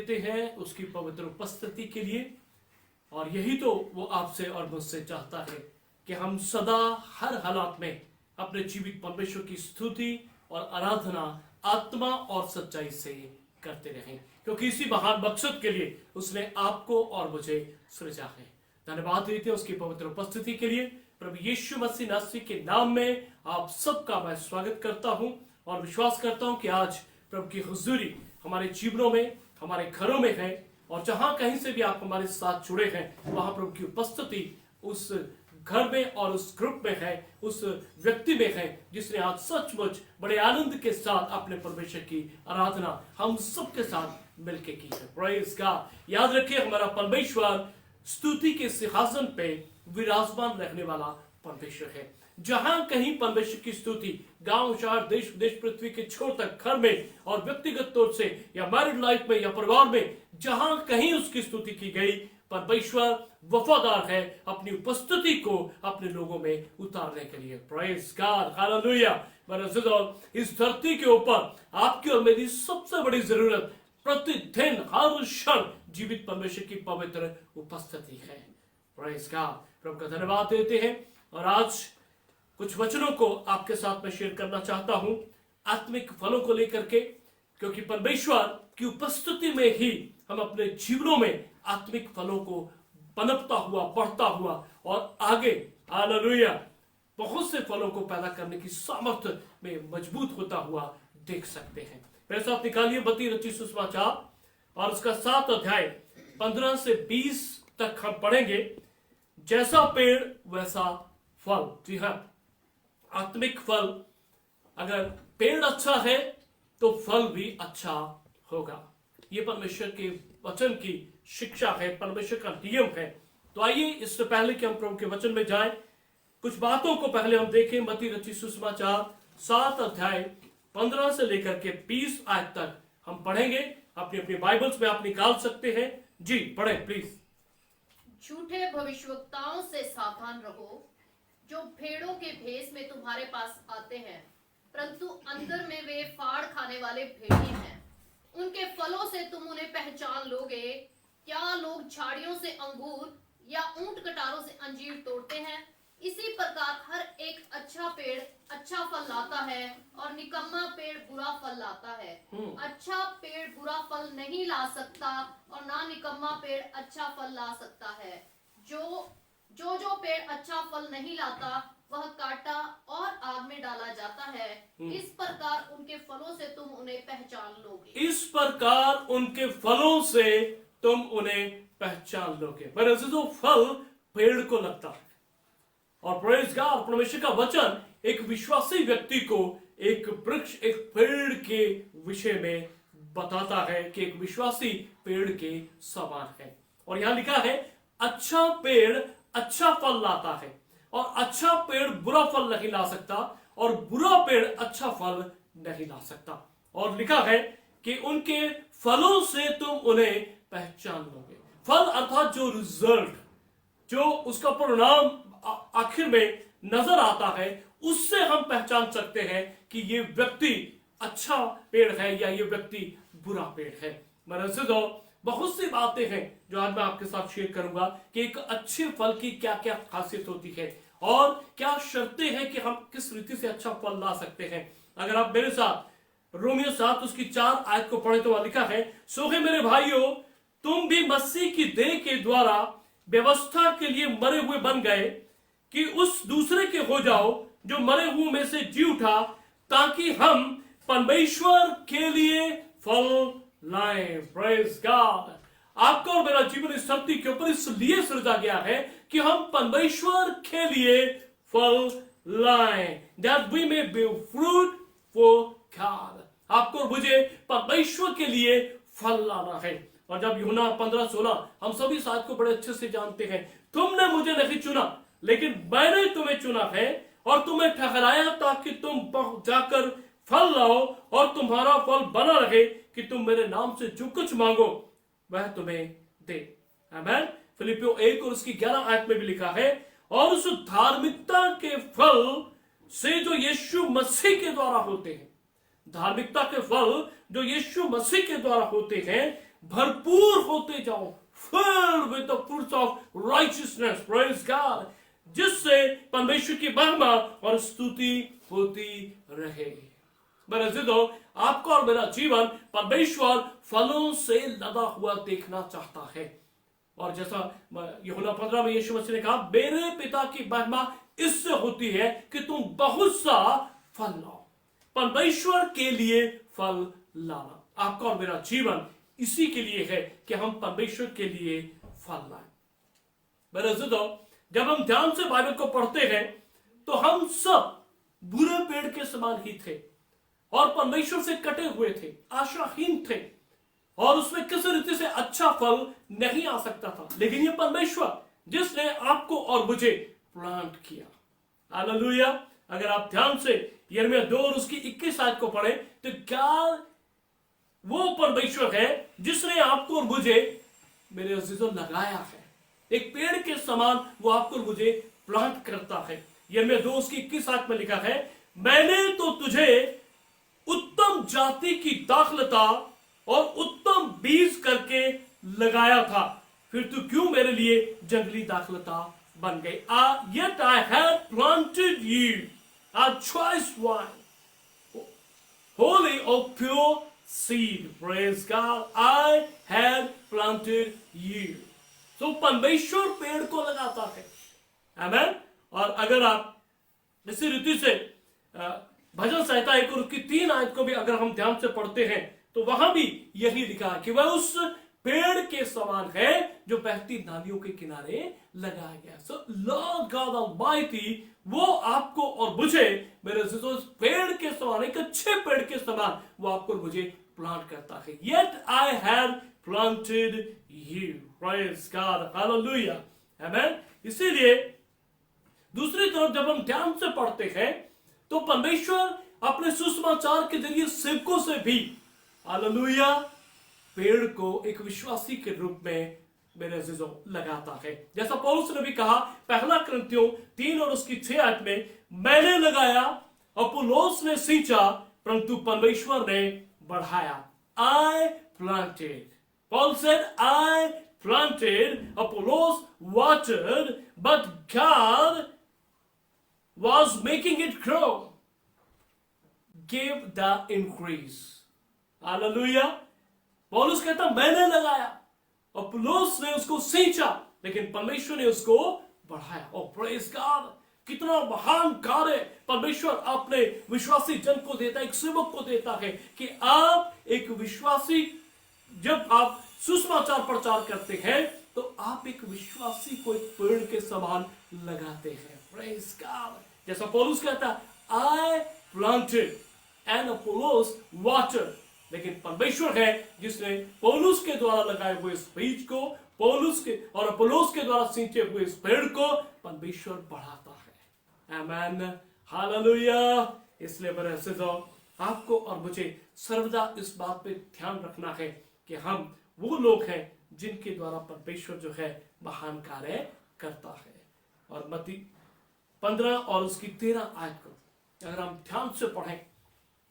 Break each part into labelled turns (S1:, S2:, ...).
S1: देते हैं उसकी पवित्र उपस्थिति के लिए। और यही तो वो आपसे और मुझसे चाहता है कि हम सदा हर हालात में अपने जीवित परमेश्वर की स्तुति और आराधना आत्मा और सच्चाई से करते रहें, क्योंकि इसी महान मकसद के लिए उसने आपको और मुझे सृजा है। धन्यवाद देते हैं उसकी पवित्र उपस्थिति के लिए। प्रभु यीशु मसीह नासरी के नाम में आप सबका मैं स्वागत करता हूं और विश्वास करता हूं कि आज प्रभु की हुजूरी हमारे जीवनों में, हमारे घरों में है, और जहां कहीं से भी आप हमारे साथ जुड़े हैं वहां प्रभु की उपस्थिति उस घर में और उस ग्रुप में है, उस व्यक्ति में है जिसने आज सचमुच बड़े आनंद के साथ अपने परमेश्वर की आराधना हम सबके साथ मिलकर की है। Praise God. याद रखिए, हमारा परमेश्वर स्तुति के सिंहासन पे विराजमान रहने वाला परमेश्वर है। जहां कहीं परमेश्वर की स्तुति गांव, शहर, देश विदेश, पृथ्वी के छोर तक, घर में और व्यक्तिगत तौर से या मैरिड लाइफ में या परिवार में, जहां कहीं उसकी स्तुति की गई, परमेश्वर वफादार है अपनी उपस्थिति को अपने लोगों में उतारने के लिए। Praise God, hallelujah. मेरे अजीजों, इस धरती के ऊपर आपकी और मेरी सबसे बड़ी जरूरत प्रतिदिन हर क्षण जीवित परमेश्वर की पवित्र उपस्थिति है। Praise God. प्रभु का धन्यवाद देते हैं और आज कुछ वचनों को आपके साथ में शेयर करना चाहता हूं आत्मिक फलों को लेकर के, क्योंकि परमेश्वर की उपस्थिति में ही हम अपने जीवनों में आत्मिक फलों को पनपता हुआ, बढ़ता हुआ और आगे हालेलुया बहुत से फलों को पैदा करने की सामर्थ्य में मजबूत होता हुआ देख सकते हैं। मेरे साथ निकालिए मत्ती रचित सुसमाचार और उसका 7 अध्याय 15 से 20 तक हम पढ़ेंगे। जैसा पेड़ वैसा फल। जी हाँ, आत्मिक फल, अगर पेड़ अच्छा है तो फल भी अच्छा होगा। ये परमेश्वर के वचन की शिक्षा है, परमेश्वर का नियम है। तो आइए, इससे पहले कि हम प्रभु के वचन में जाएं, कुछ बातों को पहले हम देखें। मत्ती रचित सुसमाचार 7 अध्याय 15 से लेकर के 20 आयत तक हम पढ़ेंगे। अपनी अपनी बाइबल्स में आप निकाल सकते हैं। जी पढ़ें प्लीज।
S2: झूठे भविष्यवक्ताओं से सावधान रहो, जो भेड़ों के भेष में तुम्हारे पास आते हैं, परंतु अंदर में वे फाड़ खाने वाले भेड़िए हैं। उनके फलों से तुम उन्हें पहचान लोगे। क्या लोग झाड़ियों से अंगूर या ऊंट कटारों से अंजीर तोड़ते हैं? इसी प्रकार हर एक अच्छा पेड़ अच्छा फल लाता है और निकम्मा पेड़ बुरा फल लाता है। अच्छा पेड़ बुरा फल नहीं ला सकता और ना निकम्मा पेड़ अच्छा फल ला सकता है। जो पेड़ अच्छा फल नहीं लाता वह काटा और आग में डाला जाता है। इस प्रकार उनके फलों से तुम उन्हें पहचान लोगे।
S1: इस प्रकार उनके फलों से तुम उन्हें पहचान लोगे। मेरे अजीजों, फल पेड़ को लगता है और प्रेज गॉड, परमेश्वर का वचन एक विश्वासी व्यक्ति को एक वृक्ष, एक पेड़ के विषय में बताता है कि एक विश्वासी पेड़ के समान है। और यहां लिखा है, अच्छा पेड़ अच्छा फल लाता है और अच्छा पेड़ बुरा फल नहीं ला सकता और बुरा पेड़ अच्छा फल नहीं ला सकता। और लिखा है कि उनके फलों से तुम उन्हें पहचान लोगे। फल अर्थात जो रिजल्ट, जो उसका परिणाम आखिर में नजर आता है, उससे हम पहचान सकते हैं कि ये व्यक्ति अच्छा पेड़ है या ये व्यक्ति बुरा पेड़ है। मेरे बहुत सी बातें हैं जो आज मैं आपके साथ शेयर करूंगा कि एक अच्छे फल की क्या क्या खासियत होती है और क्या शर्तें हैं कि हम किस रीति से अच्छा फल ला सकते हैं। अगर आप मेरे साथ रोमियो 7 उसकी 4 आयत को पढ़े तो वह लिखा है, सो है मेरे भाइयों, तुम भी मसीह की देह के द्वारा व्यवस्था के लिए मरे हुए बन गए कि उस दूसरे के हो जाओ जो मरे हुए में से जी उठा, ताकि हम परमेश्वर के लिए फल लाएं। Praise God. आपका और मेरा जीवन इस धरती के ऊपर इसलिए सृजा गया है कि हम परमेश्वर के लिए फल लाएं, that we may bear fruit for God। आपको और मुझे परमेश्वर के लिए फल लाना है। और जब यूहन्ना 15:16 हम सभी साथ को बड़े अच्छे से जानते हैं, तुमने मुझे नहीं चुना लेकिन मैंने तुम्हें चुना है और तुम्हें ठहराया ताकि तुम जाकर फल लाओ और तुम्हारा फल बना रहे कि तुम मेरे नाम से जो कुछ मांगो वह तुम्हें दे। आमीन। फिलिपियों 1 और उसकी 11 आयत में भी लिखा है, और उस धार्मिकता के फल से जो यीशु मसीह के द्वारा होते हैं, धार्मिकता के फल जो यीशु मसीह के द्वारा होते हैं, भरपूर होते जाओ, filled with the fruits of righteousness, praise God, जिससे परमेश्वर की महिमा और स्तुति होती रहे। मेरे अजीजों, आपका और मेरा जीवन परमेश्वर फलों से लदा हुआ देखना चाहता है। और जैसा यूहन्ना 15 में यीशु मसीह ने कहा, मेरे पिता की महिमा इससे होती है कि तुम बहुत सा फल लाओ। परमेश्वर के लिए फल लाना, आपका और मेरा जीवन इसी के लिए है कि हम परमेश्वर के लिए फल लाएं। मेरे अजीजों, जब हम ध्यान से बाइबल को पढ़ते हैं तो हम सब बुरे पेड़ के समान ही थे और परमेश्वर से कटे हुए थे, आशाहीन थे, और उसमें किसी रीति से अच्छा फल नहीं आ सकता था। लेकिन ये परमेश्वर जिसने आपको और मुझे प्लांट किया, हालेलुया। अगर आप ध्यान से यिर्मयाह 2 और उसकी 21 आयत को पढ़ें तो क्या वो परमेश्वर है जिसने आपको और मुझे, मेरे अजीजों, लगाया है। एक पेड़ के समान वो आपको और मुझे प्लांट करता है। यिर्मयाह 2 उसकी 21 आयत में लिखा है, मैंने तो तुझे उत्तम जाति की दाखलता और उत्तम बीज करके लगाया था, फिर तू क्यों मेरे लिए जंगली दाखलता बन गई। Yet I have planted you a choice vine, holy of pure seed, praise God, I have planted you। तो परमेश्वर पेड़ को लगाता है, आमेन। और अगर आप इसी रीति से भजन संहिता 1 और उसकी 3 आयत को भी अगर हम ध्यान से पढ़ते हैं तो वहां भी यही लिखा है कि वह उस पेड़ के समान है जो बहती नालियों के किनारे लगाया गया। सो लॉर्ड गॉड ऑलमाइटी वो आपको और मुझे, मेरे अजीजों, पेड़ के समान, एक अच्छे पेड़ के समान वो आपको और मुझे प्लांट करता है। Yet I have planted you, praise God, hallelujah, amen। इसीलिए दूसरी तरफ जब हम ध्यान से पढ़ते हैं तो परमेश्वर अपने सुसमाचार के जरिए सेवकों से भी, हालेलुया, पेड़ को एक विश्वासी के रूप में, मेरे अजीजों, लगाता है। जैसा पौलुस ने भी कहा 1 कुरिन्थियों 3 और उसकी 6 आयत में, मैंने लगाया, अपुल्लोस ने सींचा, परंतु परमेश्वर ने बढ़ाया। I planted, Paul said, I planted, Apollos watered, but God was making it grow, gave the increase, hallelujah. पौलुस कहता मैंने लगाया, अपुल्लोस ने उसको सींचा, लेकिन परमेश्वर ने उसको बढ़ाया। ओ प्रेज गॉड, कितना महान कार्य परमेश्वर अपने विश्वासी जन को देता है, एक सेवक को देता है कि आप एक विश्वासी, जब आप सुसमाचार प्रचार करते हैं तो आप एक विश्वासी को एक पेड़ के समान लगाते हैं। Praise God. जैसा पौलुस कहता I planted and Apollos watered, लेकिन परमेश्वर है जिसने पौलुस के द्वारा लगाए हुए इस बीज को, पौलुस के और अपोलोस के द्वारा सींचे हुए इस पेड़ को परमेश्वर बढ़ाता है। आमेन, हालेलुया। इसलिए मेरे अजीजों, आपको और मुझे सर्वदा इस बात पे ध्यान रखना है कि हम वो लोग हैं जिनके द्वारा परमेश्वर जो है महान कार्य करता है। और मत्ती 15 और उसकी 13 आयत को अगर हम ध्यान से पढ़ें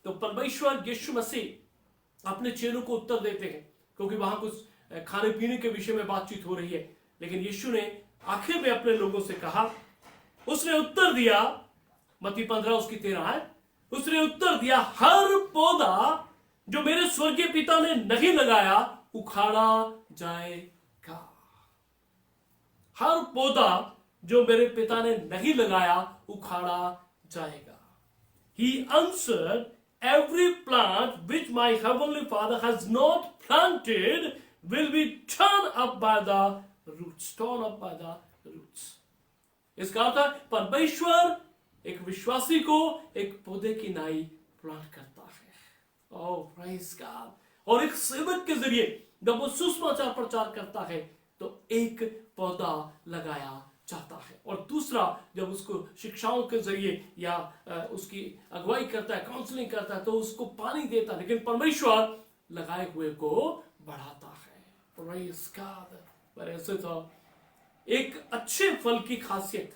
S1: तो परमेश्वर यीशु मसीह अपने चेलों को उत्तर देते हैं, क्योंकि वहां कुछ खाने पीने के विषय में बातचीत हो रही है। लेकिन यीशु ने आखिर में अपने लोगों से कहा, उसने उत्तर दिया, मत्ती 15 उसकी 13 आयत, उसने उत्तर दिया, हर पौधा जो मेरे स्वर्गीय पिता ने नहीं लगाया उखाड़ा जाएगा। हर पौधा जो मेरे पिता ने नहीं लगाया उखाड़ा जाएगा। He answered, every plant which my heavenly Father has not planted will be torn up by the roots, torn up by the roots। इसका अर्थ है परमेश्वर एक विश्वासी को एक पौधे की नाई प्लांट करता है। ओह प्रेज गॉड। और एक सेवक के जरिए जब वो सुसमाचार प्रचार करता है तो एक पौधा लगाया जाता है, और दूसरा जब उसको शिक्षाओं के जरिए या उसकी अगुवाई करता है, काउंसलिंग करता है, तो उसको पानी देता है। लेकिन परमेश्वर लगाए हुए को बढ़ाता है। Praise God. पर ऐसे तो एक अच्छे फल की खासियत,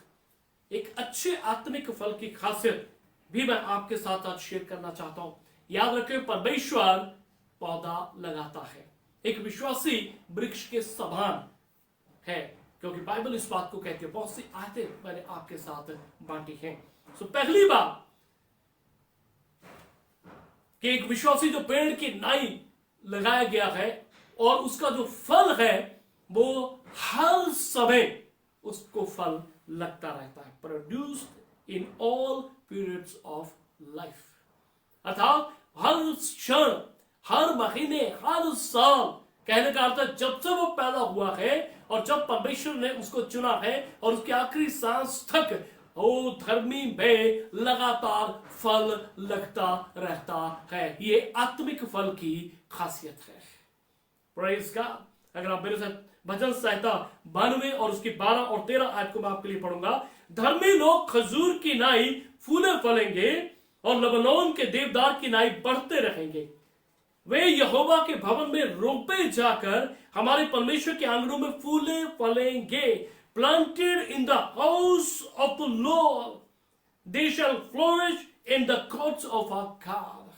S1: एक अच्छे आत्मिक फल की खासियत भी मैं आपके साथ आज शेयर करना चाहता हूं। याद रखें, परमेश्वर पौधा लगाता है। एक विश्वासी वृक्ष के समान है, क्योंकि बाइबल इस बात को कहती है। बहुत सी आयतें मैंने आपके साथ बांटी हैं। सो पहली बात कि एक विश्वासी जो पेड़ की नाई लगाया गया है और उसका जो फल है वो हर समय उसको फल लगता रहता है, produced in all periods of life. अर्थात हर क्षण, हर महीने, हर साल, कहने का अर्थ है जब से वो पैदा हुआ है और जब परमेश्वर ने उसको चुना है और उसके आखिरी सांस तक वो धर्मी में लगातार फल लगता रहता है। ये आत्मिक फल की खासियत है। Praise God. अगर आप मेरे साथ भजन संहिता 92 और उसकी 12 और 13 आयत को मैं आपके लिए पढ़ूंगा। धर्मी लोग खजूर की नाई फूले फलेंगे और लबनोन के देवदार की नाई बढ़ते रहेंगे। वे यहोवा के भवन में रोपे जाकर हमारे परमेश्वर के आंगनों में फूले फलेंगे। Planted in the house of the Lord, they shall flourish in the courts of our God.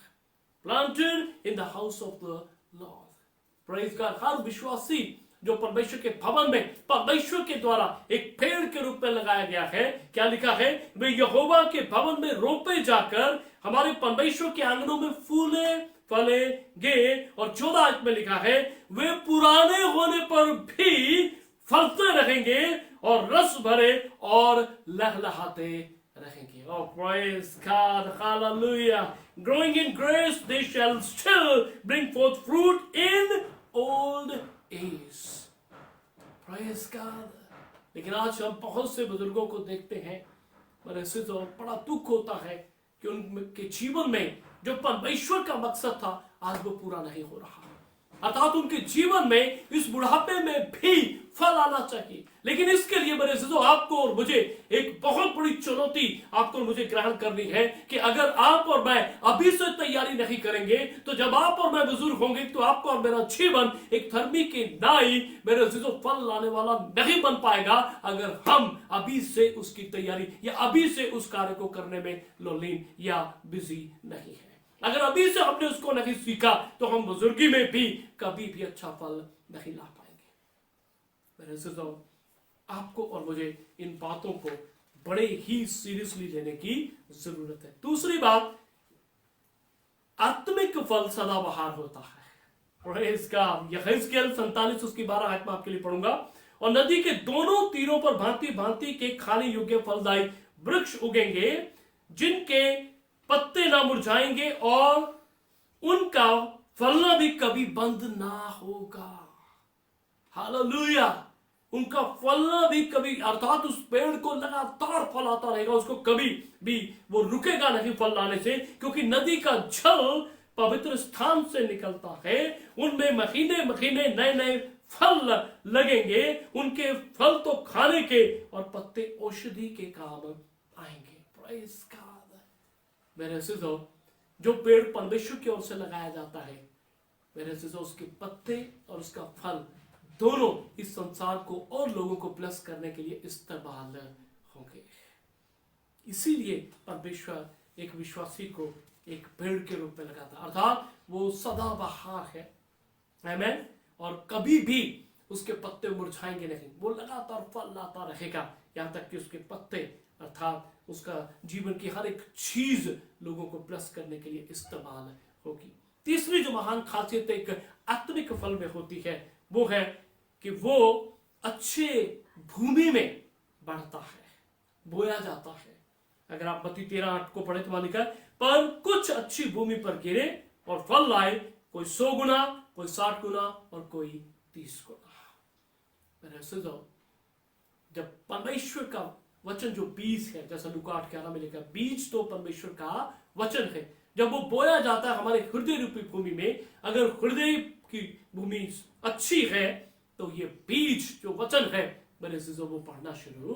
S1: Planted in the house of the Lord. Praise God. हर विश्वासी जो परमेश्वर के भवन में परमेश्वर के द्वारा एक पेड़ के रूप में लगाया गया है, क्या लिखा है? वे यहोवा के भवन में रोपे जाकर हमारे परमेश्वर के आंगनों में फूले फलेंगे। और 14 में लिखा है, वे पुराने होने पर भी फलते रहेंगे और रस भरे और लहलहाते रहेंगे। Oh, praise God, hallelujah. Growing in grace, they shall still bring forth fruit in old age. Praise God. लेकिन आज हम बहुत से बुजुर्गों को देखते हैं, पर ऐसे तो बड़ा दुख होता है कि उनके जीवन में जो परमेश्वर का मकसद था आज वो पूरा नहीं हो रहा। अर्थात उनके जीवन में इस बुढ़ापे में भी फल आना चाहिए, लेकिन इसके लिए मेरे अज़ीज़ों आपको और मुझे एक बहुत बड़ी चुनौती आपको और मुझे ग्रहण करनी है कि अगर आप और मैं अभी से तैयारी नहीं करेंगे तो जब आप और मैं बुजुर्ग होंगे तो आपको और मेरा जीवन एक धर्मी की नाई मेरे अज़ीज़ों फल लाने वाला नहीं बन पाएगा अगर हम अभी से उसकी तैयारी या अभी से उस कार्य को करने में लोलीन या बिजी नहीं है। अगर अभी से हमने उसको नहीं सीखा तो हम बुजुर्गी में भी कभी भी अच्छा फल नहीं ला पाएंगे। मेरे अज़ीज़ों आपको और मुझे इन बातों को बड़े ही सीरियसली लेने की जरूरत है। दूसरी बात, आत्मिक फल सदाबहार होता है। Praise God. यहेजकेल 47 उसकी 12 आयत में आपके लिए पढ़ूंगा। और नदी के दोनों तीरों पर भांति भांति के खाने योग्य फलदायी वृक्ष उगेंगे जिनके पत्ते ना मुरझाएंगे और उनका फलना भी कभी बंद ना होगा। हालेलुया। उनका फलना भी कभी, अर्थात उस पेड़ को लगातार फल आता रहेगा, उसको कभी भी वो रुकेगा नहीं फल लाने से, क्योंकि नदी का जल पवित्र स्थान से निकलता है। उनमें महीने महीने नए नए फल लगेंगे। उनके फल तो खाने के और पत्ते औषधि के काम आएंगे। Praise God. मेरे अज़ीज़ों जो पेड़ परमेश्वर की ओर से लगाया जाता है, मेरे अज़ीज़ों उसके पत्ते और उसका फल दोनों इस संसार को और लोगों को ब्लेस करने के लिए इस्तेमाल होंगे। इसीलिए परमेश्वर एक विश्वासी को एक पेड़ के रूप में लगाता, अर्थात वो सदाबहार है। आमीन। और कभी भी उसके पत्ते मुरझाएंगे नहीं, वो लगातार फल लाता रहेगा यहां तक कि उसके पत्ते अर्थात उसका जीवन की हर एक चीज लोगों को ब्लेस करने के लिए इस्तेमाल होगी। तीसरी जो महान खासियत एक आत्मिक फल में होती है वो है कि वो अच्छे भूमि में बढ़ता है, बोया जाता है। अगर आप मत्ती 13:8 को पढ़े तो वहां लिखा है, पर कुछ अच्छी भूमि पर गिरे और फल लाए, कोई 100 गुना, कोई 60 गुना और कोई 30 गुना। मेरे अज़ीज़ों जब परमेश्वर का वचन जो बीज है, जैसा लूका 8:11 में लिखा, बीज तो परमेश्वर का वचन है, जब वो बोया जाता है हमारे हृदय रूपी भूमि में, अगर हृदय की भूमि अच्छी है तो ये बीज जो वचन है मेरे अज़ीज़ों वो पढ़ना शुरू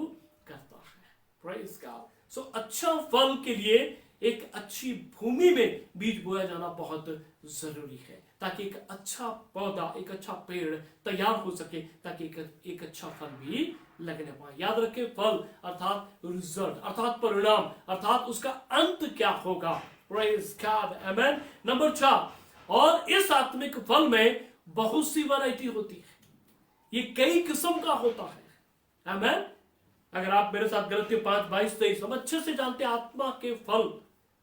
S1: करता है। Praise God. सो अच्छा फल के लिए एक अच्छी भूमि में बीज बोया जाना बहुत जरूरी है, ताकि एक अच्छा पौधा, एक अच्छा पेड़ तैयार हो सके, ताकि एक अच्छा फल भी लगने पाए। याद रखें, फल अर्थात रिजल्ट, अर्थात परिणाम, अर्थात उसका अंत क्या होगा। Praise God. आमीन। नंबर 4, और इस आत्मिक फल में बहुत सी वैरायटी होती है, ये कई किस्म का होता है। आमीन। अगर आप मेरे साथ गलतियों 5:22-23 हम अच्छे से जानते हैं आत्मा के फल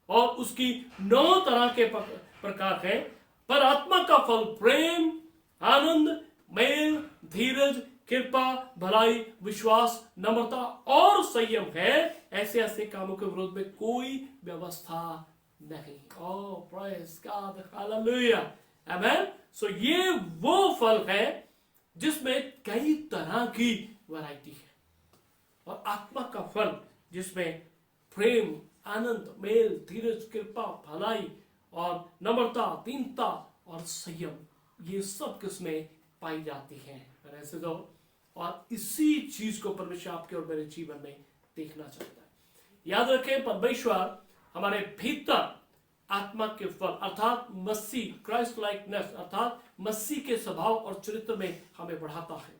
S1: और उसकी 9 तरह के प्रकार हैं। पर आत्मा का फल प्रेम, आनंद, मेल, धीरज, कृपा, भलाई, विश्वास, नम्रता और संयम है। ऐसे ऐसे कामों के विरोध में कोई व्यवस्था नहीं। ओह प्रेज गॉड, हालेलुया, आमीन। सो ये वो फल है जिसमें कई तरह की वैरायटी है, और आत्मा का फल जिसमें प्रेम, आनंद, मेल, धीरज, कृपा, भलाई और नम्रता, दीनता और संयम, ये सब किस्में पाई जाती हैं। ऐसे तो और इसी चीज को परमेश्वर आपके और मेरे जीवन में देखना चाहता है। याद रखें, परमेश्वर हमारे भीतर आत्मा के फल अर्थात मसीह, क्राइस्ट लाइकनेस अर्थात मसीह के स्वभाव और चरित्र में हमें बढ़ाता है,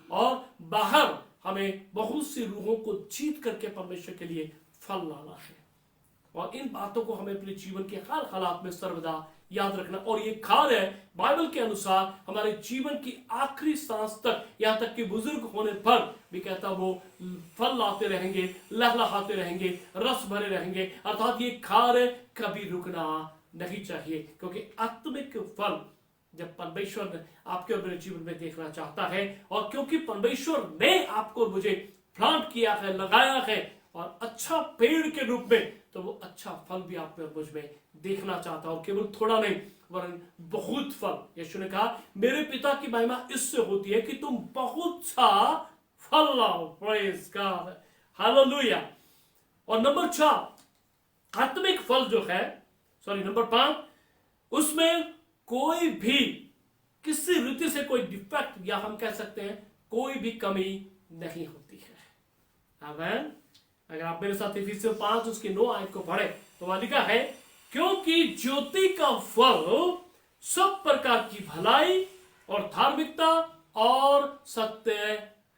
S1: और बाहर हमें बहुत सी रूहों को जीत करके परमेश्वर के लिए फल लाना है। और इन बातों को हमें अपने जीवन के हर हालात में सर्वदा याद रखना। और ये कार्य बाइबल के अनुसार हमारे जीवन की आखिरी सांस तक, यहां तक कि बुजुर्ग होने पर भी कहता वो फल लाते रहेंगे, लहलहाते रहेंगे, रस भरे रहेंगे। अर्थात ये कार्य कभी रुकना नहीं चाहिए, क्योंकि आत्मिक फल जब परमेश्वर ने आपके और मेरे जीवन में देखना चाहता है, और क्योंकि परमेश्वर ने आपको और मुझे प्लांट किया है, लगाया है और अच्छा पेड़ के रूप में, तो वो अच्छा फल भी आप में और मुझ में देखना चाहता है। और केवल थोड़ा नहीं वरन बहुत फल। यीशु ने कहा मेरे पिता की महिमा इससे होती है कि तुम बहुत सा फल लाओ। Praise God, hallelujah. और नंबर 4 आत्मिक फल जो है, नंबर 5, उसमें कोई भी किसी रीति से कोई डिफेक्ट या हम कह सकते हैं कोई भी कमी नहीं होती है। आमीन। अगर आप मेरे साथ इफिसियों 5 उसकी 9 आयत को पढ़े तो वहां लिखा है, क्योंकि ज्योति का फल सब प्रकार की भलाई और धार्मिकता और सत्य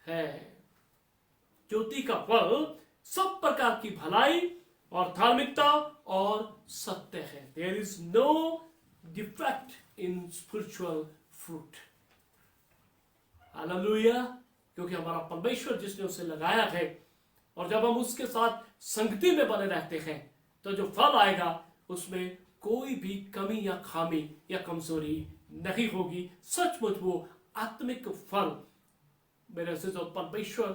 S1: है। ज्योति का फल सब प्रकार की भलाई और धार्मिकता और सत्य है। There is no defect in spiritual fruit. Hallelujah. क्योंकि हमारा परमेश्वर जिसने उसे लगाया है, और जब हम उसके साथ संगति में बने रहते हैं, तो जो फल आएगा उसमें कोई भी कमी या खामी या कमजोरी नहीं होगी। सचमुच वो आत्मिक फल मेरे से जो परमेश्वर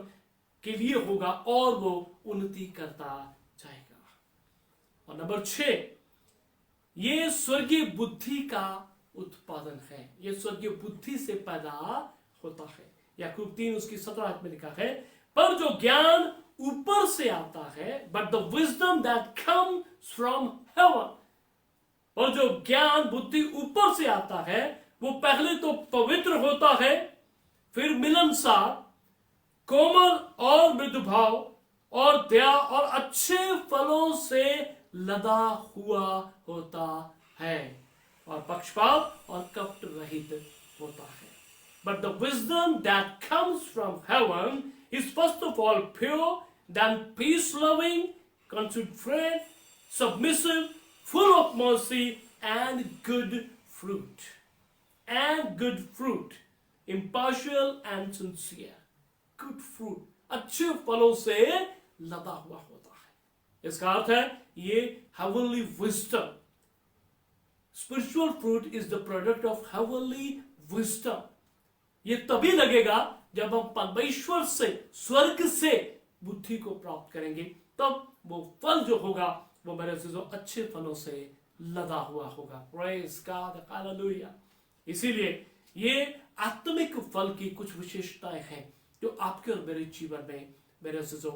S1: के लिए होगा और वो उन्नति करता जाएगा। और नंबर 6, ये स्वर्गीय बुद्धि का उत्पादन है। ये स्वर्गीय बुद्धि से पैदा होता है। याकूब 3 उसकी 17 में लिखा है, पर जो ज्ञान ऊपर से आता है, but the wisdom that comes from heaven, और जो ज्ञान बुद्धि ऊपर से आता है वो पहले तो पवित्र होता है, फिर मिलनसार, कोमल और मृदुभाव और दया और अच्छे फलों से लदा हुआ होता है, और पक्षपात और कपट रहित होता है। But the wisdom that comes from heaven is first of all pure, then peace-loving, considerate, submissive, full of mercy and good fruit. And good fruit, impartial and sincere. Good fruit, अच्छे फलों से लदा हुआ होता है। इसका अर्थ है ये heavenly wisdom. Spiritual fruit is the product of heavenly wisdom. ये तभी लगेगा जब हम परमेश्वर से, स्वर्ग से बुद्धि को प्राप्त करेंगे, तब वो फल जो होगा वो मेरे से जो अच्छे फलों से लदा हुआ होगा। Praise God, hallelujah. इसीलिए ये आत्मिक फल की कुछ विशेषताएं हैं जो आपके और मेरे जीवन में मेरे से जो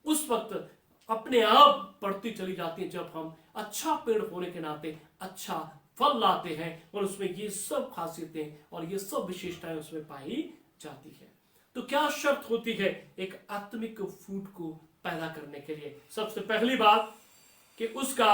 S1: उस वक्त अपने आप बढ़ती चली जाती है जब हम अच्छा पेड़ होने के नाते अच्छा फल लाते हैं, और उसमें ये सब खासियतें और ये सब विशेषताएं उसमें पाई जाती है। तो क्या शर्त होती है एक आत्मिक फ्रूट को पैदा करने के लिए? सबसे पहली बात कि उसका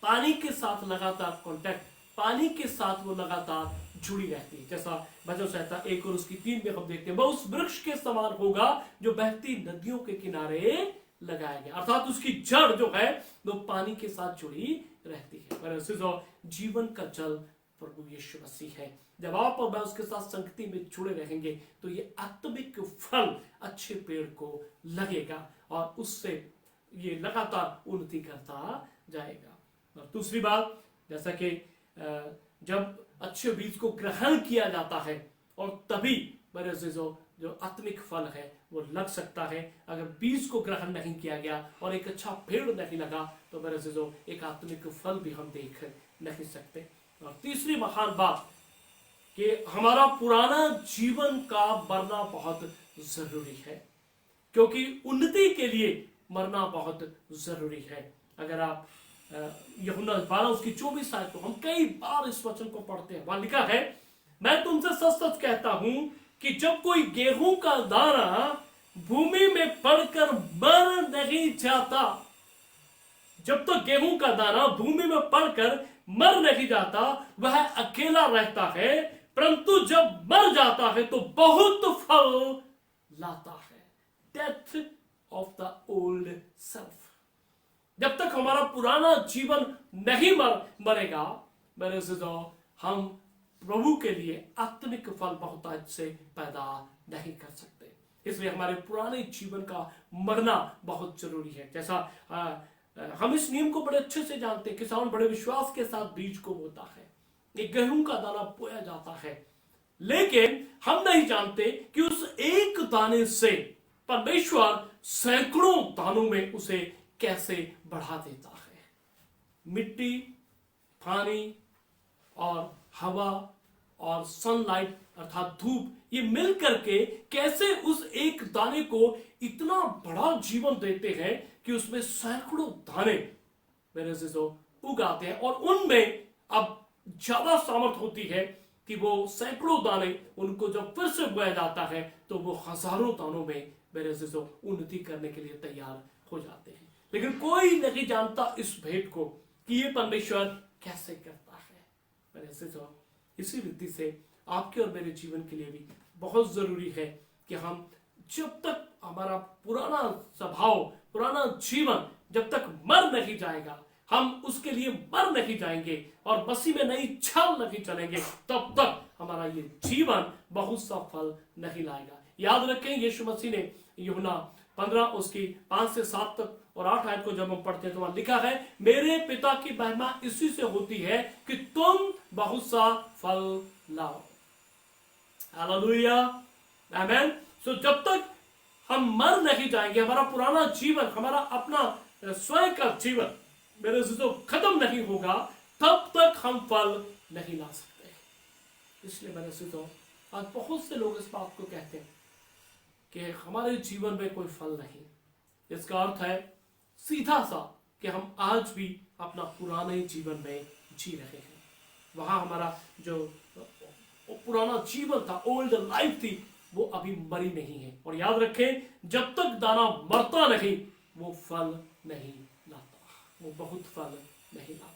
S1: पानी के साथ लगातार कांटेक्ट, पानी के साथ वो लगातार जुड़ी रहती है। जैसा भजन संहिता 1 और उसकी 3 में हम देखते हैं, वह उस वृक्ष के समान होगा जो बहती नदियों के किनारे लगाया गया। अर्थात उसकी जड़ जो है वो पानी के साथ जुड़ी रहती है। पर जो जीवन का जल प्रभु यीशु मसीह है, जब आप और मैं उसके साथ संगति में जुड़े रहेंगे तो ये आत्मिक फल अच्छे पेड़ को लगेगा और उससे ये लगातार उन्नति करता जाएगा। और दूसरी बात, जैसा कि जब अच्छे बीज को ग्रहण किया जाता है और तभी मेरे अजीजों जो आत्मिक फल है वो लग सकता है। अगर बीज को ग्रहण नहीं किया गया और एक अच्छा पेड़ नहीं लगा तो मेरे अजीजों एक आत्मिक फल भी हम देख नहीं सकते। और तीसरी महान बात कि हमारा पुराना जीवन का मरना बहुत जरूरी है, क्योंकि उन्नति के लिए मरना बहुत जरूरी है। अगर आप यूहन्ना 12 उसकी 24 आयत को हम कई बार इस वचन को पढ़ते हैं, वहां लिखा है, मैं तुमसे सच सच कहता हूं कि जब कोई गेहूं का दाना भूमि में पड़कर मर नहीं जाता, जब तक गेहूं का दाना भूमि में पड़कर मर नहीं जाता वह अकेला रहता है, परंतु जब मर जाता है तो बहुत फल लाता है। Death of the old self. जब तक हमारा पुराना जीवन नहीं मरेगा मेरे अजीजों, हम प्रभु के लिए आत्मिक फल बहुतायत से पैदा नहीं कर सकते। इसलिए हमारे पुराने जीवन का मरना बहुत जरूरी है। जैसा हम इस नियम को बड़े अच्छे से जानते हैं, किसान बड़े विश्वास के साथ बीज को बोता है, एक गेहूं का दाना बोया जाता है, लेकिन हम नहीं जानते कि उस एक दाने से परमेश्वर सैकड़ों दानों में उसे कैसे बढ़ा देता है। मिट्टी, पानी और हवा और सनलाइट अर्थात धूप, ये मिल करके कैसे उस एक दाने को इतना बड़ा जीवन देते हैं कि उसमें सैकड़ों दाने मेरे अजीजों उगाते हैं और उनमें अब ज्यादा सामर्थ होती है कि वो सैकड़ों दाने उनको जब फिर से बोया जाता है तो वो हजारों दानों में मेरे अजीजों उन्नति करने के लिए तैयार हो जाते हैं। लेकिन कोई नहीं जानता इस भेद को कि ये परमेश्वर कैसे करता है। मेरे अजीजों, इसी रीति से आपके और मेरे जीवन के लिए भी बहुत जरूरी है कि हम जब तक हमारा पुराना स्वभाव, पुराना जीवन जब तक मर नहीं जाएगा, हम उसके लिए मर नहीं जाएंगे और मसीह में नई छाल नहीं चलेंगे, तब तक हमारा ये जीवन बहुत सा फल नहीं लाएगा। याद रखें, यीशु मसीह ने यूहन्ना 15 उसकी 5 से 7 तक और 8 आयत को जब हम पढ़ते हैं तो वहां लिखा है, मेरे पिता की महिमा इसी से होती है कि तुम बहुत सा फल लाओ। हालेलुया, आमेन। सो जब तक हम मर नहीं जाएंगे, हमारा पुराना जीवन, हमारा अपना स्वयं का जीवन मेरे अजीजों खत्म नहीं होगा, तब तक हम फल नहीं ला सकते। इसलिए मेरे अजीजों, आज बहुत से लोग इस बात को कहते हैं कि हमारे जीवन में कोई फल नहीं। इसका अर्थ है सीधा सा कि हम आज भी अपना पुराने जीवन में जी रहे हैं। वहां हमारा जो पुराना जीवन था, ओल्ड लाइफ थी, वो अभी मरी नहीं है। और याद रखें, जब तक दाना मरता नहीं वो फल नहीं लाता, वो बहुत फल नहीं लाता।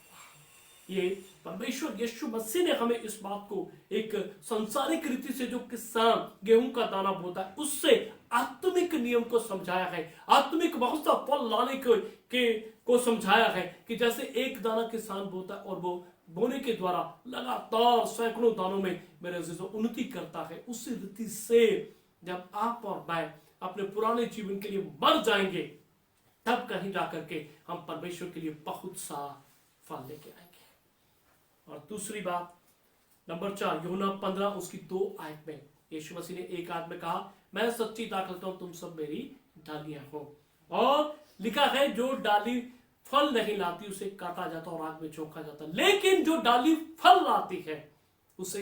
S1: ये परमेश्वर यीशु मसीह ने हमें इस बात को एक संसारिक रीति से, जो किसान गेहूं का दाना बोता है, उससे आत्मिक नियम को समझाया है, आत्मिक बहुत सा फल लाने को समझाया है कि जैसे एक दाना किसान बोता है और वो बोने के द्वारा लगातार सैकड़ों दानों में मेरे अजीजों उन्नति करता है, उसी रीति से जब आप और मैं अपने पुराने जीवन के लिए मर जाएंगे, तब कहीं जाकर के हम परमेश्वर के लिए बहुत सा फल लेके आएंगे। और दूसरी बात, नंबर 4, यूहन्ना 15 उसकी 2 आयत में यीशु मसीह ने एक आयत में कहा, मैं सच्ची दाखलता हूं, तुम सब मेरी डालियां हो। और लिखा है, जो डाली फल नहीं लाती उसे काटा जाता और आग में झोंका जाता, लेकिन जो डाली फल लाती है उसे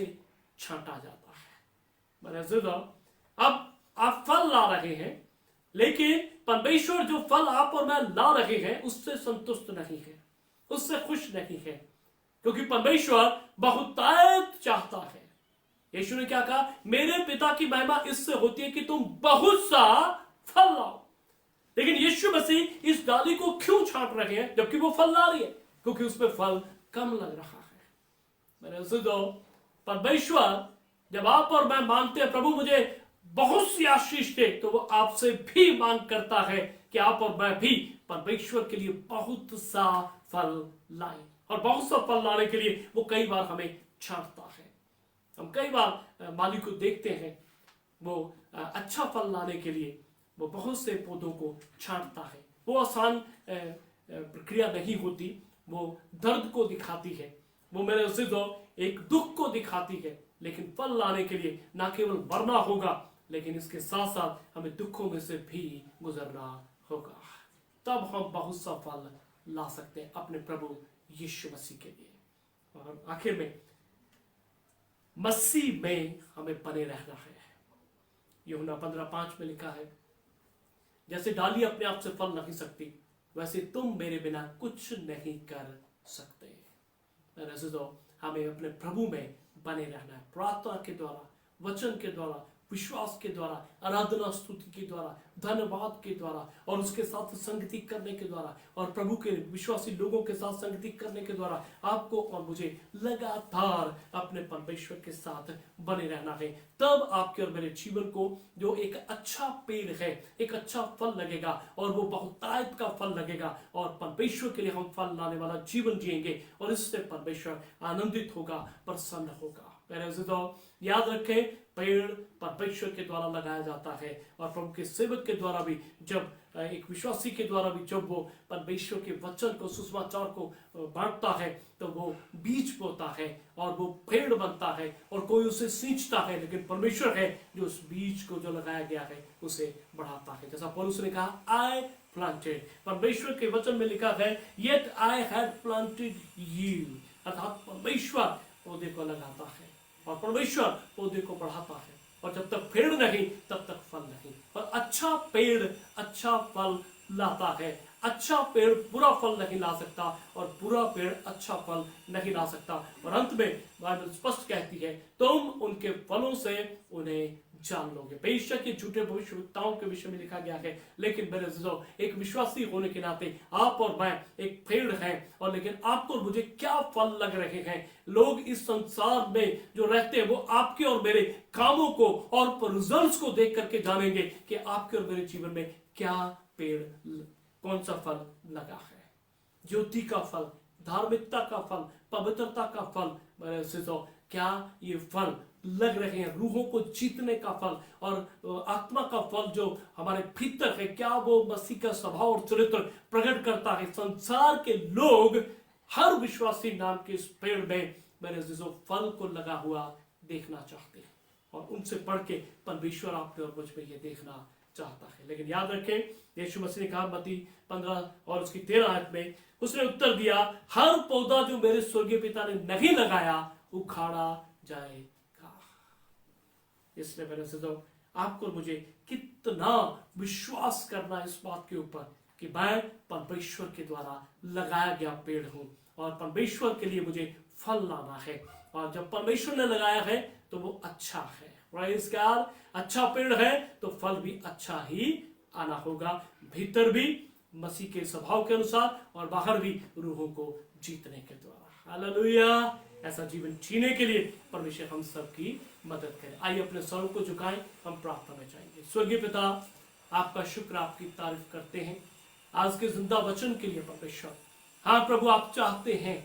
S1: छांटा जाता है। मेरे अजीजों, अब आप फल ला रहे हैं, लेकिन परमेश्वर जो फल आप और मैं ला रहे हैं उससे संतुष्ट नहीं है, उससे खुश नहीं है, क्योंकि परमेश्वर बहुतायत चाहता है। यीशु ने क्या कहा, मेरे पिता की महिमा इससे होती है कि तुम बहुत सा फल लाओ। लेकिन यीशु मसीह इस डाली को क्यों छांट रहे हैं जबकि वो फल ला रही है? क्योंकि उसमें फल कम लग रहा है। मेरे अजीजों, परमेश्वर जब आप और मैं मांगते हैं, प्रभु मुझे बहुत सी आशीष दे, तो वो आपसे भी मांग करता है कि आप और मैं भी परमेश्वर के लिए बहुत सा फल लाएं। और बहुत सा फल लाने के लिए वो कई बार हमें छांटता है। हम कई बार माली को देखते हैं, वो अच्छा फल लाने के लिए वो बहुत से पौधों को छांटता है। वो आसान प्रक्रिया नहीं होती, वो दर्द को दिखाती है, वो मेरे अज़ीज़ों एक दुख को दिखाती है। लेकिन फल लाने के लिए ना केवल मरना होगा, लेकिन इसके साथ साथ हमें दुखों में से भी गुजरना होगा, तब हम बहुत सा फल ला सकते हैं अपने प्रभु यीशु मसीह के लिए। और आखिर में मसीह में हमें बने रहना है। यूहन्ना 15:5 में लिखा है, जैसे डाली अपने आप से फल नहीं सकती, वैसे तुम मेरे बिना कुछ नहीं कर सकते। हमें अपने प्रभु में बने रहना है, प्रार्थना के द्वारा, वचन के द्वारा, विश्वास के द्वारा, आराधना स्तुति के द्वारा, धन्यवाद के द्वारा, और उसके साथ संगति करने के द्वारा, और प्रभु के विश्वासी लोगों के साथ संगति करने के द्वारा आपको और मुझे लगातार अपने परमेश्वर के साथ बने रहना है। तब आपके और मेरे जीवन को जो एक अच्छा पेड़ है, एक अच्छा फल लगेगा, और वो बहुतायत का फल लगेगा, और परमेश्वर के लिए हम फल लाने वाला जीवन जिएंगे, और इससे परमेश्वर आनंदित होगा, प्रसन्न होगा। मेरे अज़ीज़ों, याद रखें, पेड़ परमेश्वर के द्वारा लगाया जाता है, और प्रभु के सेवक के द्वारा भी, जब एक विश्वासी के द्वारा भी जब वो परमेश्वर के वचन को, सुसमाचार को बांटता है, तो वो बीज बोता है और वो पेड़ बनता है, और कोई उसे सींचता है, लेकिन परमेश्वर है जो उस बीज को जो लगाया गया है उसे बढ़ाता है। जैसा पौलुस ने कहा, आई प्लांटेड, परमेश्वर के वचन में लिखा है, yet I had planted you, अर्थात परमेश्वर पौधे को लगाता है और परमेश्वर पौधे को बढ़ाता है, और जब तक पेड़ नहीं तब तक फल नहीं। और अच्छा पेड़ अच्छा फल लाता है, अच्छा पेड़ बुरा फल नहीं ला सकता, और बुरा पेड़ अच्छा फल नहीं ला सकता। और अंत में बाइबल स्पष्ट कहती है, तुम उनके फलों से उन्हें जान लोगे। बेशक ये झूठे भविष्यवक्ताओं के विषय में लिखा गया है, लेकिन मेरे अज़ीज़ों, एक विश्वासी होने के नाते आप और मैं एक पेड़ हैं, और लेकिन आपको और मुझे क्या फल लग रहे हैं। लोग इस संसार में जो रहते हैं, वो आपके और मेरे कामों को और रिजल्ट्स को देख करके जानेंगे कि आपके और मेरे जीवन में क्या पेड़, कौन सा फल लगा है। ज्योति का फल, धार्मिकता का फल, पवित्रता का फल, मेरे अज़ीज़ों, क्या ये फल लग रहे हैं। रूहों को जीतने का फल और आत्मा का फल जो हमारे भीतर है, क्या वो मसीह का स्वभाव और चरित्र प्रकट करता है। संसार के लोग हर विश्वासी नाम के इस पेड़ में, मेरे अज़ीज़ों, फल को लगा हुआ देखना चाहते हैं, और उनसे पढ़ के परमेश्वर आपने और मुझ में ये देखना चाहता है। लेकिन याद रखें, यीशु मसीह ने कहा मत्ती 15 और उसकी 13 आयत में, उसने उत्तर दिया, हर पौधा जो मेरे स्वर्गीय पिता ने नहीं लगाया उखाड़ा जाएगा। इसलिए मेरे अज़ीज़ों, आपको और मुझे कितना विश्वास करना है इस बात के ऊपर कि मैं परमेश्वर के द्वारा लगाया गया पेड़ हूं, और परमेश्वर के लिए मुझे फल लाना है, और जब परमेश्वर ने लगाया है तो वो अच्छा है। प्रेज़ गॉड, अच्छा पेड़ है तो फल भी अच्छा ही आना होगा, भीतर भी मसीह के स्वभाव के अनुसार, और बाहर भी रूहों को जीतने के द्वारा। हालेलुया। ऐसा जीवन जीने के लिए परमेश्वर हम सबकी मदद करे। आइए अपने सरों को झुकाएं, हम प्रार्थना में जाएंगे। स्वर्गीय पिता, आपका शुक्र, आपकी तारीफ करते हैं आज के जिंदा वचन के लिए परमेश्वर। हाँ प्रभु, आप चाहते हैं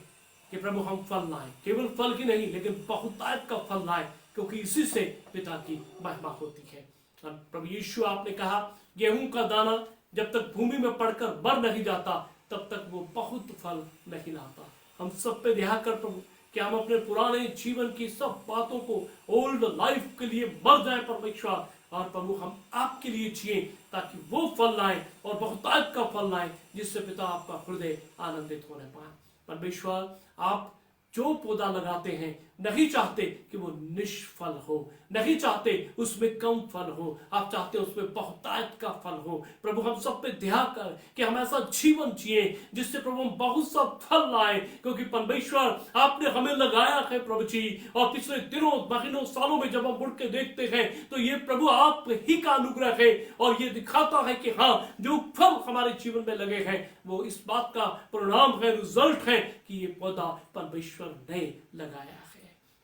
S1: कि प्रभु हम फल लाएं, केवल फल की नहीं लेकिन बहुतायत का फल लाएं, क्योंकि इसी से पिता की महिमा होती है। प्रभु यीशु, आपने कहा, गेहूं का दाना जब तक भूमि में पड़कर मर नहीं जाता तब तक वो बहुत फल नहीं लाता। हम सब पे ध्यान कर प्रभु कि हम अपने पुराने जीवन की सब बातों को, ओल्ड लाइफ के लिए मर जाए परमेश्वर, और प्रभु हम आपके लिए जिए, ताकि वो फल लाएं और बहुतायत का फल लाएं, जिससे पिता आपका हृदय आनंदित होने पाए। परमेश्वर, आप जो पौधा लगाते हैं नहीं चाहते कि वो निष्फल हो, नहीं चाहते उसमें कम फल हो, आप चाहते उसमें बहुतायत का फल हो। प्रभु हम सब पे ध्यान कर कि हम ऐसा जीवन जिए जिससे प्रभु हम बहुत सा फल लाए, क्योंकि परमेश्वर आपने हमें लगाया है प्रभु जी। और पिछले दिनों, महीनों, सालों में जब हम मुड़ के देखते हैं तो ये प्रभु आप ही का अनुग्रह है, और ये दिखाता है कि हाँ, जो फल हमारे जीवन में लगे हैं वो इस बात का परिणाम है, रिजल्ट है कि ये पौधा परमेश्वर ने लगाया है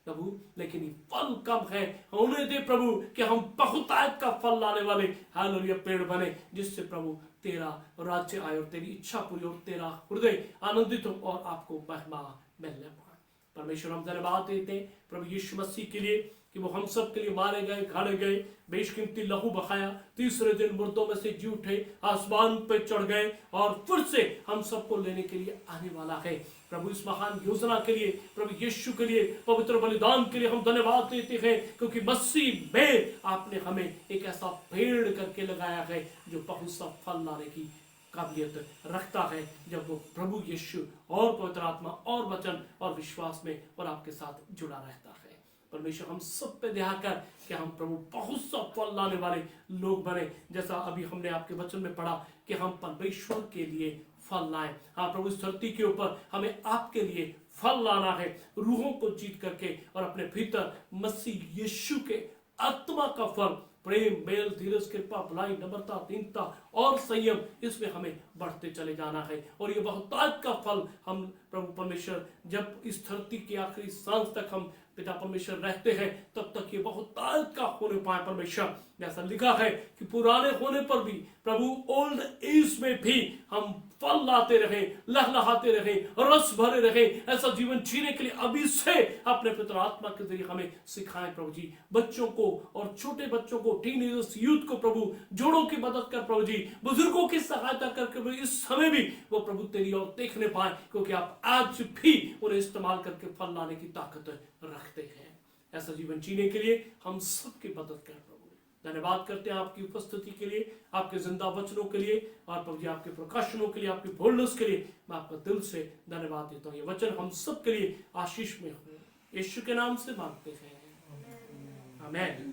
S1: प्रभु। लेकिन ये फल कम है, होने दे प्रभु कि हम बहुतायत का फल लाने वाले हालेलुया पेड़ बने, जिससे प्रभु तेरा राज्य आए और तेरी इच्छा पूरी और तेरा हृदय आनंदित हो और आपको महिमा मिलने पाए। परमेश्वर हम धन्यवाद देते हैं प्रभु यीशु मसीह के लिए कि वो हम सब के लिए मारे गए, गाड़े गए, बेशकीमती लहू बहाया, तीसरे दिन मुर्दों में से जी उठे, आसमान पे चढ़ गए और फिर से हम सबको लेने के लिए आने वाला है। प्रभु इस महान योजना के लिए, प्रभु यीशु के लिए, पवित्र बलिदान के लिए हम धन्यवाद देते हैं, क्योंकि मसीह में आपने हमें एक ऐसा पेड़ करके लगाया है जो बहुत सा फल लाने की काबिलियत रखता है, जब वो प्रभु यीशु और पवित्र आत्मा और वचन और विश्वास में और आपके साथ जुड़ा रहता है। परमेश्वर हम सब पे दया कर कि हम प्रभु बहुत सा फल लाने वाले लोग बने, जैसा अभी हमने आपके वचन में पढ़ा कि हम परमेश्वर के लिए फल लाएं। हाँ प्रभु, इस धरती के ऊपर हमें आपके लिए फल लाना है, रूहों को जीत करके और अपने भीतर मसीह यीशु के आत्मा का फल, प्रेम, मेल, धीरज, कृपा, भलाई, नम्रता, दीनता और संयम, इसमें हमें बढ़ते चले जाना है। और ये बहुतायत का फल हम प्रभु परमेश्वर जब इस धरती की आखिरी सांस तक हम पिता परमेश्वर रहते हैं, तब तक ये बहुतायत का होने पाए परमेश्वर। जैसा लिखा है कि पुराने होने पर भी प्रभु ओल्ड एज में भी हम फल लाते रहे, लहलहाते रहे, रस भरे रहे, ऐसा जीवन जीने के लिए अभी से अपने पिता आत्मा के जरिए हमें सिखाएं प्रभु जी। बच्चों को और छोटे बच्चों को, टीनेजर्स, यूथ को प्रभु जोड़ों की मदद कर प्रभु जी, बुजुर्गों की सहायता करके इस समय भी वो प्रभु तेरी ओर देखने पाए, क्योंकि आप आज भी उन्हें इस्तेमाल करके फल लाने की ताकत रखते हैं। ऐसा जीवन जीने के लिए हम सबकी मदद कर प्रभु। धन्यवाद करते हैं आपकी उपस्थिति के लिए, आपके जिंदा वचनों के लिए और प्रभु जी आपके प्रकाशनों के लिए, आपकी बोल्डनेस के लिए मैं आपका दिल से धन्यवाद देता हूँ। ये वचन हम सब के लिए आशीष में हो, यीशु के नाम से मांगते हैं, आमीन।